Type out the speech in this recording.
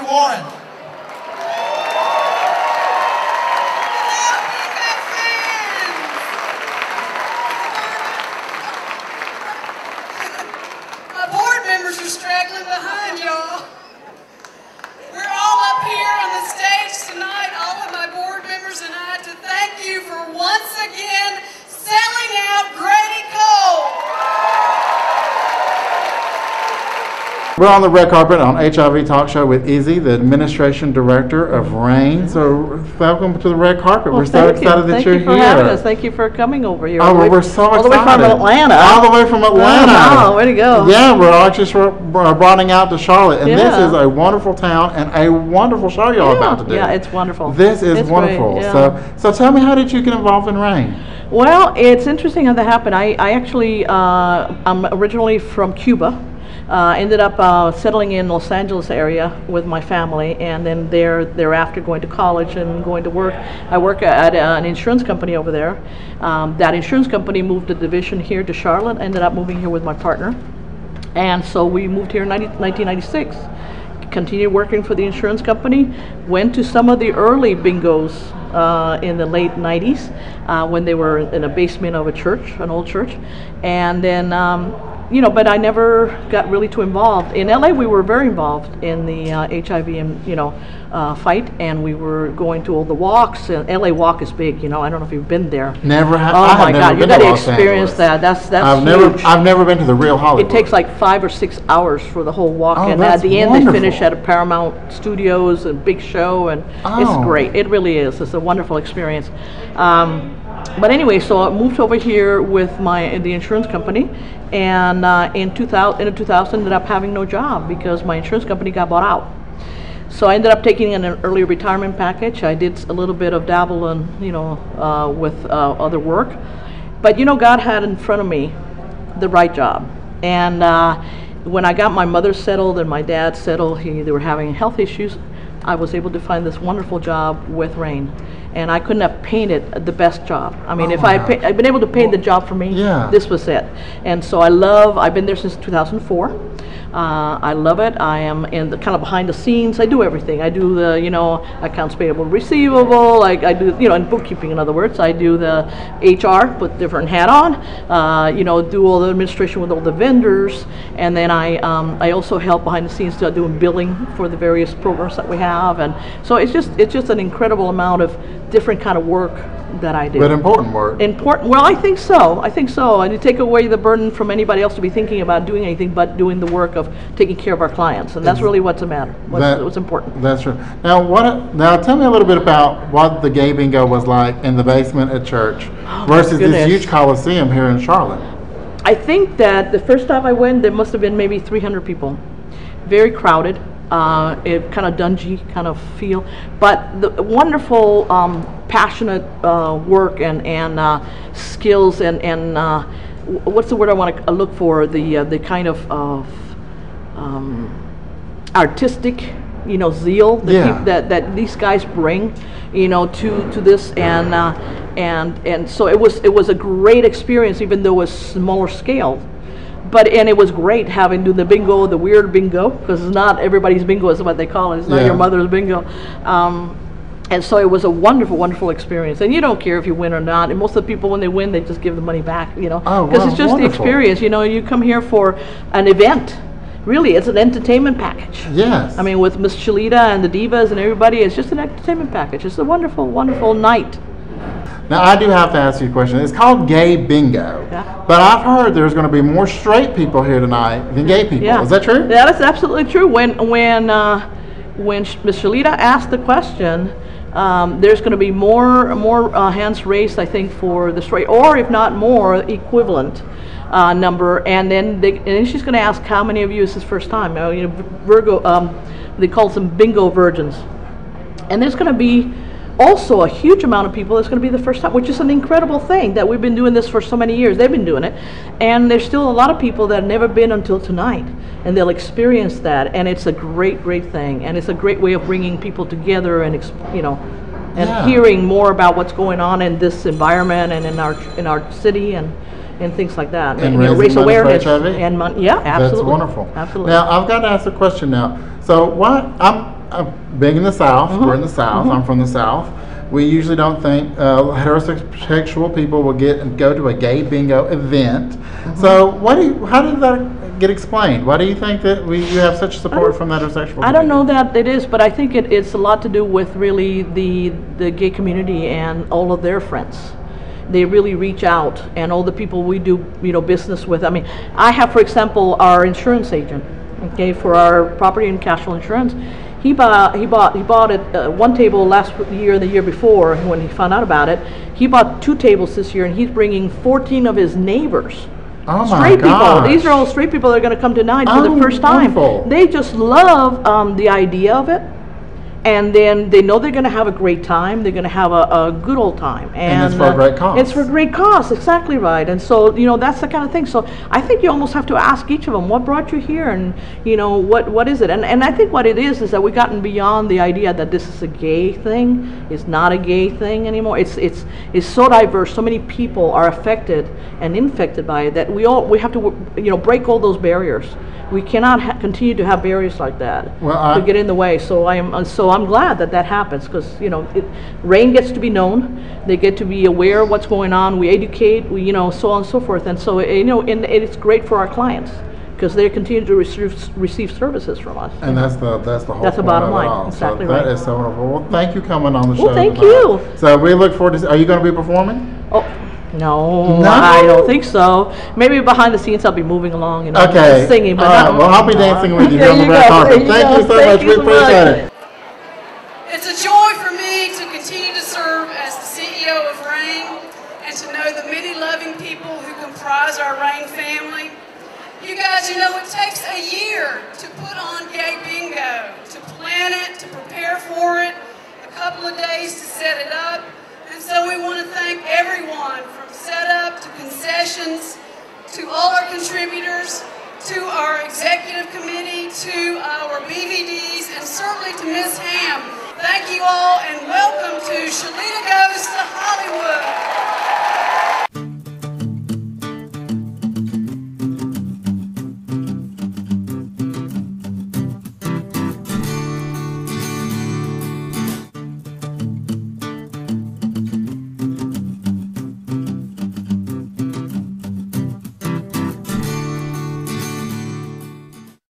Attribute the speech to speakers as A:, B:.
A: Warren.
B: My board members are straggling behind, y'all. We're all up here on the stage tonight, all of my board members and I, to thank you for once again selling out Grady Cole.
C: We're on the red carpet on HIV Talk Show with Izzy, the Administration Director of RAIN. So welcome to the red carpet.
D: Well,
C: we're so excited that you're here.
D: Thank you for having us. Thank you for coming over here.
C: Oh, well, we're so excited.
D: All the way from Atlanta.
C: All the way from Atlanta.
D: Oh, way to go.
C: Yeah, we're actually broadening out to Charlotte. And
D: Yeah.
C: this is a wonderful town and a wonderful show y'all about to do.
D: Yeah, it's wonderful.
C: This is
D: It's
C: wonderful.
D: great, yeah.
C: So tell me, how did you get involved in RAIN?
D: Well, it's interesting how that happened. I actually, I'm originally from Cuba. Ended up settling in Los Angeles area with my family, and then thereafter going to college and going to work. I work at an insurance company over there. That insurance company moved a division here to Charlotte. Ended up moving here with my partner, and so we moved here in 1996. Continued working for the insurance company. Went to some of the early bingos in the late 90s when they were in a basement of a church, an old church, and then you know, but I never got really too involved. In LA, we were very involved in the HIV and fight, and we were going to all the walks. And LA Walk is big, you know. I don't know if you've been there.
C: Never have.
D: Oh my God, you got to
C: Los
D: experience
C: Angeles.
D: that. That's huge.
C: I've never been to the real Hollywood.
D: It takes like 5 or 6 hours for the whole walk,
C: Oh,
D: and
C: that's
D: at the end
C: wonderful.
D: they finish at a Paramount Studios, a big show, and
C: Oh.
D: it's great. It really is. It's a wonderful experience. But anyway, so I moved over here with the insurance company, and in 2000 ended up having no job because my insurance company got bought out. So I ended up taking an early retirement package. I did a little bit of dabble in, with other work, but God had in front of me the right job. And when I got my mother settled and my dad settled, they were having health issues. I was able to find this wonderful job with RAIN, and I couldn't have painted the best job. I mean, if I'd been able to paint the job for me,
C: Yeah.
D: this was it. And so I've been there since 2004. I love it. I am in the kind of behind the scenes. I do everything. I do the, accounts payable, receivable. I do, in bookkeeping, in other words. I do the HR, put different hat on. Do all the administration with all the vendors, and then I also help behind the scenes doing billing for the various programs that we have. And so it's just an incredible amount of different kind of work that I do.
C: But important work.
D: Important. Well, I think so. And you take away the burden from anybody else to be thinking about doing anything but doing the work of taking care of our clients, and that's really what's the matter. What's important.
C: That's true. Now tell me a little bit about what the gay bingo was like in the basement at church versus this huge coliseum here in Charlotte.
D: I think that the first time I went, there must have been maybe 300 people. Very crowded. It kind of dungy kind of feel, but the wonderful, passionate work and skills and what's the word I want to look for? The kind of artistic, zeal that these guys bring, to this, and so it was a great experience, even though it was smaller scale. And it was great having the bingo, the weird bingo, because not everybody's bingo is what they call it. It's not your mother's bingo. And so it was a wonderful, wonderful experience. And you don't care if you win or not. And most of the people, when they win, they just give the money back, because it's just the experience. You come here for an event. Really, it's an entertainment package.
C: Yes.
D: I mean, with Miss Chalita and the divas and everybody, it's just an entertainment package. It's a wonderful, wonderful night.
C: Now, I do have to ask you a question. It's called Gay Bingo.
D: Yeah.
C: But I've heard there's going to be more straight people here tonight than gay people.
D: Yeah.
C: Is that true?
D: Yeah, that's absolutely true. When Miss Shalita asked the question, there's going to be more hands raised, I think, for the straight, or if not more, equivalent number. And then she's going to ask how many of you is this first time. Virgo, they call them bingo virgins. And there's going to be also a huge amount of people that's going to be the first time, which is an incredible thing that we've been doing this for so many years. They've been doing it, and there's still a lot of people that have never been until tonight, and they'll experience that, and it's a great thing, and it's a great way of bringing people together and hearing more about what's going on in this environment and in our city and things like that,
C: and
D: raise awareness
C: for HIV?
D: and money. Yeah, absolutely.
C: That's wonderful.
D: Absolutely.
C: Now I've got to ask a question now. So being in the South, we're in the South, I'm from the South, we usually don't think heterosexual people will go to a gay bingo event. So how did that get explained? Why do you think that you have such support from the heterosexual community?
D: I don't know that it is, but I think it's a lot to do with really the gay community and all of their friends. They really reach out, and all the people we do business with. I mean, I have, for example, our insurance agent, okay, for our property and casualty insurance. He bought it one table last year and the year before when he found out about it. He bought 2 tables this year, and he's bringing 14 of his neighbors.
C: Oh my
D: straight
C: gosh.
D: people. These are all straight people that are going to come tonight for the first time.
C: Wonderful.
D: They just love the idea of it. And then they know they're going to have a great time. They're going to have a good old time.
C: And it's for a great cause.
D: It's for a great cause, exactly right. And so, that's the kind of thing. So I think you almost have to ask each of them, what brought you here? And, what is it? And I think what it is that we've gotten beyond the idea that this is a gay thing. It's not a gay thing anymore. It's so diverse. So many people are affected and infected by it that we have to, break all those barriers. We cannot continue to have barriers like that to get in the way. So I'm glad that happens, because RAIN gets to be known. They get to be aware of what's going on. We educate. So on and so forth. And so and it's great for our clients, because they continue to receive services from us.
C: And that's the whole.
D: That's the
C: point
D: bottom
C: of it
D: line.
C: all.
D: Exactly
C: so
D: right.
C: That is so wonderful. Well, thank you coming on the show.
D: Well, thank
C: tonight.
D: you.
C: So we look forward to. Are you going to be performing?
D: Oh. No, I don't think so. Maybe behind the scenes I'll be moving along,
C: okay.
D: Singing. But
C: all right. Well, I'll be dancing with you on the red carpet. Thank you so much. We appreciate it.
B: It's a joy for me to continue to serve as the CEO of RAIN and to know the many loving people who comprise our RAIN family. You guys, it takes a year to put on gay bingo, to plan it, to prepare for it, a couple of days to set it up. And so we want to thank everyone from setup to concessions, to all our contributors, to our executive committee, to our BVDs, and certainly to Ms. Ham. Thank you all, and welcome to Shalita Goes to Hollywood.